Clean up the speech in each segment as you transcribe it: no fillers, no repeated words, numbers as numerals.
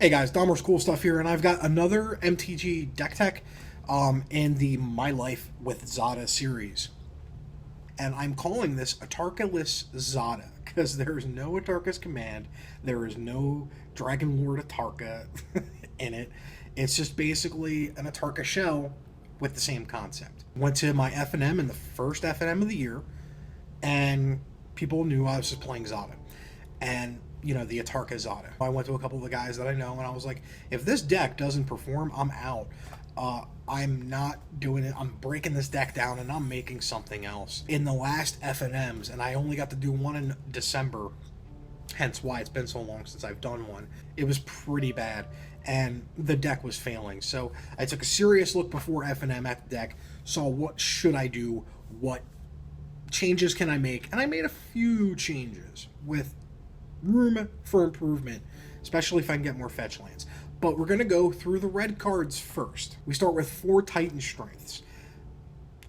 Hey guys, Dahmer's Cool Stuff here, and I've got another MTG deck tech in the My Life with Zada series. And I'm calling this Atarka-less Zada, because there is no Atarka's Command, there is no Dragon Lord Atarka in it. It's just basically an Atarka shell with the same concept. Went to my FNM in the first FNM of the year, and people knew I was just playing Zada. And you know, the Atarka Zada. I went to a couple of the guys that I know, and I was like, if this deck doesn't perform, I'm out. I'm not doing it. I'm breaking this deck down, and I'm making something else. In the last FNMs, and I only got to do one in December, hence why it's been so long since I've done one, it was pretty bad, and the deck was failing. So I took a serious look before FNM at the deck, saw what should I do, what changes can I make, and I made a few changes with room for improvement, especially if I can get more fetch lands. But we're going to go through the red cards first. We start with 4 Titan Strengths.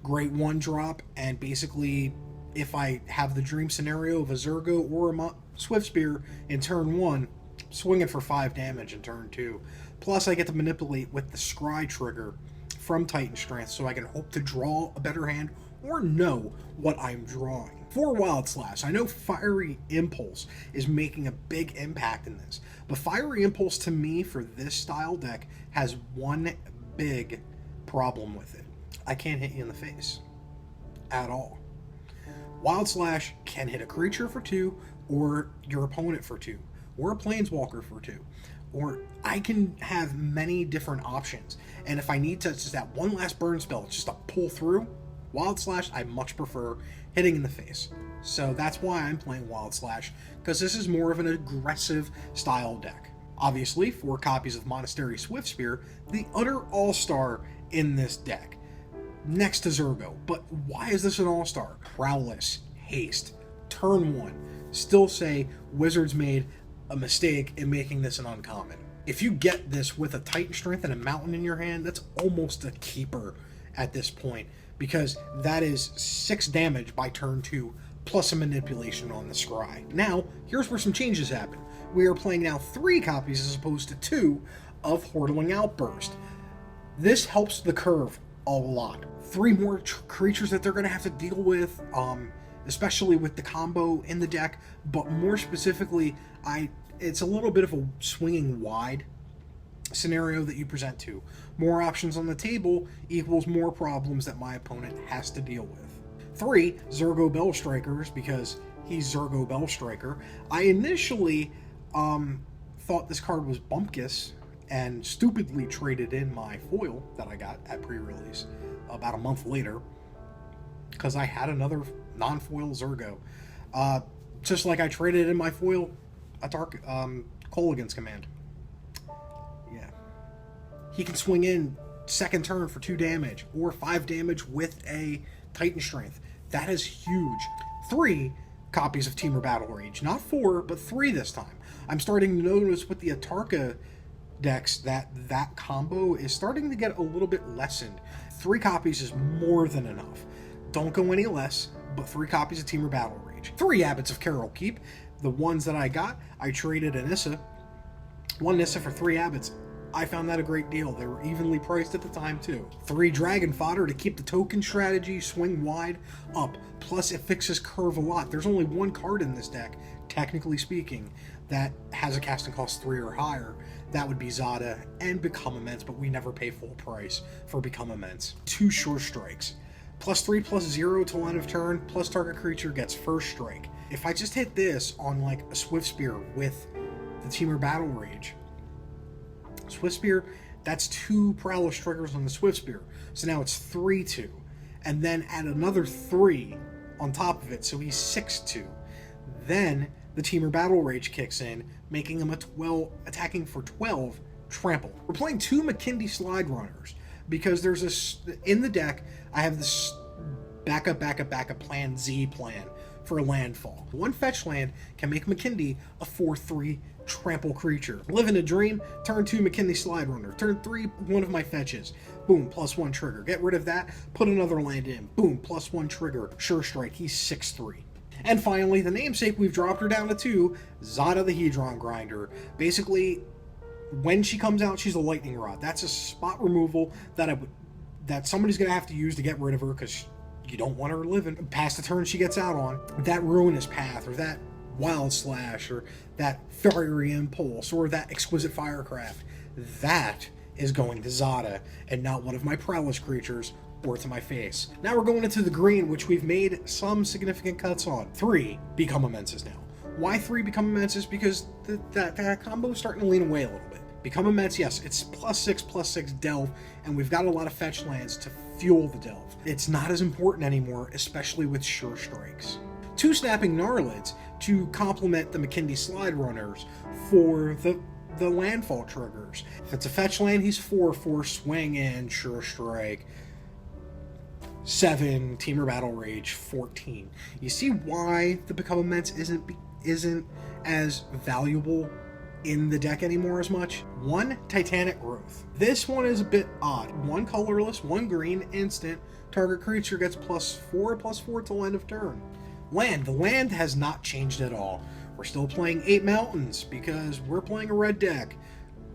Great 1-drop, and basically, if I have the dream scenario of a Zurgo or a Swiftspear in turn 1, swinging for 5 damage in turn 2. Plus, I get to manipulate with the Scry trigger from Titan Strength, so I can hope to draw a better hand or know what I'm drawing. For Wild Slash, I know Fiery Impulse is making a big impact in this, but Fiery Impulse to me for this style deck has one big problem with it. I can't hit you in the face at all. Wild Slash can hit a creature for 2, or your opponent for 2, or a Planeswalker for 2, or I can have many different options, and if I need to, just that one last burn spell just to pull through, Wild Slash I much prefer hitting in the face. So that's why I'm playing Wild Slash, because this is more of an aggressive style deck. Obviously, 4 copies of Monastery Swiftspear, the utter all-star in this deck, next to Zurgo. But why is this an all-star? Prowess, haste, turn 1. Still say Wizards made a mistake in making this an uncommon. If you get this with a Titan Strength and a Mountain in your hand, that's almost a keeper at this point, because that is 6 damage by turn 2, plus a manipulation on the Scry. Now, here's where some changes happen. We are playing now 3 copies as opposed to 2 of Hordeling Outburst. This helps the curve a lot. 3 more creatures that they're going to have to deal with, especially with the combo in the deck, but more specifically, it's a little bit of a swinging wide scenario that you present to. More options on the table equals more problems that my opponent has to deal with. 3 Zurgo Bellstrikers, because he's Zurgo Bellstriker. I initially thought this card was Bumpkus and stupidly traded in my foil that I got at pre-release about a month later, because I had another non-foil Zurgo. Just like I traded in my foil Kolaghan's Command. Yeah. He can swing in second turn for 2 damage, or 5 damage with a Titan Strength. That is huge. 3 copies of Temur Battle Rage. Not 4, but 3 this time. I'm starting to notice with the Atarka decks that combo is starting to get a little bit lessened. 3 copies is more than enough. Don't go any less, but 3 copies of Temur Battle Rage. 3 Abbots of Keral Keep. The ones that I got, I traded a Nissa. 1 Nissa for 3 Abbots. I found that a great deal. They were evenly priced at the time, too. 3 Dragon Fodder to keep the token strategy, swing wide, up. Plus, it fixes curve a lot. There's only 1 card in this deck, technically speaking, that has a casting cost 3 or higher. That would be Zada and Become Immense, but we never pay full price for Become Immense. 2 Sure Strikes. +3/+0 till end of turn, plus target creature gets first strike. If I just hit this on, like, a Swiftspear with the Temur Battle Rage, Swiftspear, that's 2 Prowess triggers on the Swiftspear. So now it's 3/2. And then add another 3 on top of it, so he's 6/2. Then the Temur Battle Rage kicks in, making him attacking for 12 trample. We're playing 2 Makindi Sliderunners, because there's in the deck, I have this backup plan Z plan for landfall. 1 fetch land can make Makindi a 4/3 trample creature. Live in a Dream, turn 2 Makindi Sliderunner, turn 3 one of my fetches, boom, +1 trigger. Get rid of that, put another land in, boom, +1 trigger, sure strike, he's 6/3. And finally, the namesake, we've dropped her down to 2, Zada the Hedron Grinder. Basically, when she comes out, she's a lightning rod. That's a spot removal that somebody's going to have to use to get rid of her, because you don't want her living past the turn she gets out on. That Ruinous Path, or that Wild Slash, or that Fiery Impulse, or that Exquisite Firecraft, that is going to Zada, and not one of my prowess creatures, or to my face. Now we're going into the green, which we've made some significant cuts on. 3 become immenses now. Why 3 become immenses? Because that combo is starting to lean away a little bit. Become immense, yes, it's +6/+6 delve, and we've got a lot of fetch lands to fuel the delve. It's not as important anymore, especially with sure strikes. 2 Snapping Gnarlids to complement the Makindi Sliderunners for the landfall triggers. If it's a fetch land, he's 4/4 swing and sure strike. 7 Temur Battle Rage, 14. You see why the Become Immense isn't as valuable in the deck anymore as much? 1 Titanic Growth. This one is a bit odd. 1 colorless, 1 green, instant. Target creature gets +4/+4 till end of turn. Land. The land has not changed at all. We're still playing 8 mountains because we're playing a red deck.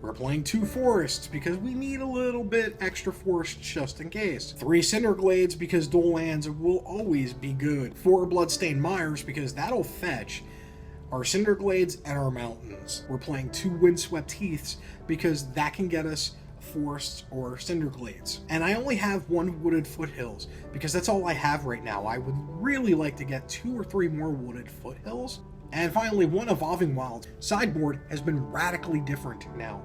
We're playing 2 forests because we need a little bit extra forest just in case. 3 Cinder Glades because dual lands will always be good. 4 Bloodstained Mires because that'll fetch our Cinder Glades and our mountains. We're playing 2 Windswept Heaths because that can get us forests or Cinder Glades. And I only have 1 Wooded Foothills because that's all I have right now. I would really like to get 2 or 3 more Wooded Foothills. And finally, 1 Evolving Wilds. Sideboard has been radically different now.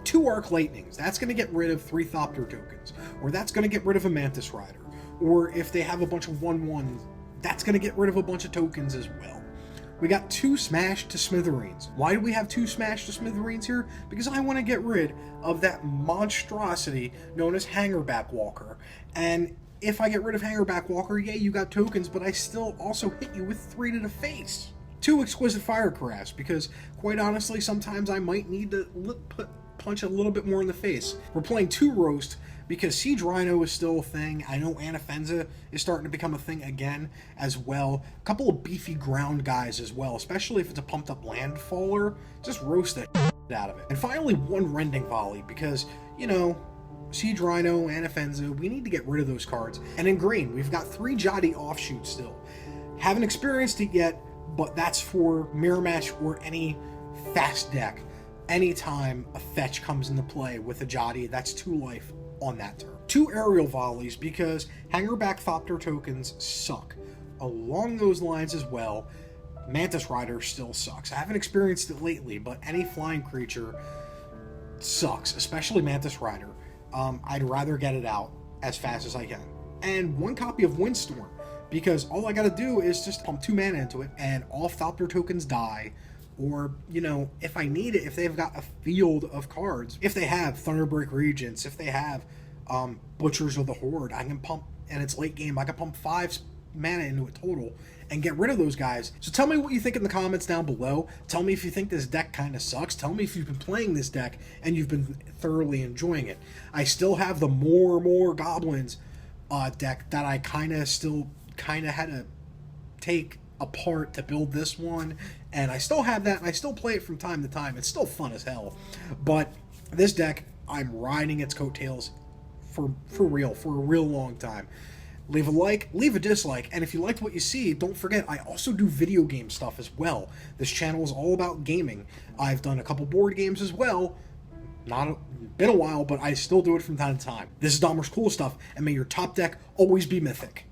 2 Arc Lightnings. That's going to get rid of 3 Thopter tokens. Or that's going to get rid of a Mantis Rider. Or if they have a bunch of 1/1s, that's going to get rid of a bunch of tokens as well. We got 2 Smash to Smithereens. Why do we have 2 Smash to Smithereens here? Because I want to get rid of that monstrosity known as Hangerback Walker. And if I get rid of Hangerback Walker, yeah, you got tokens, but I still also hit you with 3 to the face. 2 Exquisite Firecrafts, because quite honestly, sometimes I might need to punch a little bit more in the face. We're playing 2 Roast, because Siege Rhino is still a thing. I know Anafenza is starting to become a thing again as well. A couple of beefy ground guys as well, especially if it's a pumped up landfaller. Just roast the out of it. And finally, 1 Rending Volley, because, you know, Siege Rhino, Anafenza, we need to get rid of those cards. And in green, we've got 3 Jaddi Offshoot still. Haven't experienced it yet, but that's for Mirror Match or any fast deck. Anytime a fetch comes into play with a Jaddi, that's 2 life on that turn. 2 Aerial Volleys, because Hangerback Thopter tokens suck. Along those lines as well, Mantis Rider still sucks. I haven't experienced it lately, but any flying creature sucks, especially Mantis Rider. I'd rather get it out as fast as I can. And 1 copy of Windstorm, because all I gotta do is just pump 2 mana into it, and all Thopter tokens die. Or, you know, if I need it, if they've got a field of cards, if they have Thunderbreak Regents, if they have Butchers of the Horde, I can pump, and it's late game, I can pump 5 mana into it total and get rid of those guys. So tell me what you think in the comments down below. Tell me if you think this deck kind of sucks. Tell me if you've been playing this deck and you've been thoroughly enjoying it. I still have the more Goblins deck that I kind of had to take apart to build this one, and I still have that, and I still play it from time to time. It's still fun as hell, but this deck, I'm riding its coattails for real, for a real long time. Leave a like, leave a dislike, and if you liked what you see, don't forget, I also do video game stuff as well. This channel is all about gaming. I've done a couple board games as well. Been a while, but I still do it from time to time. This is Dahmer's Cool Stuff, and may your top deck always be mythic.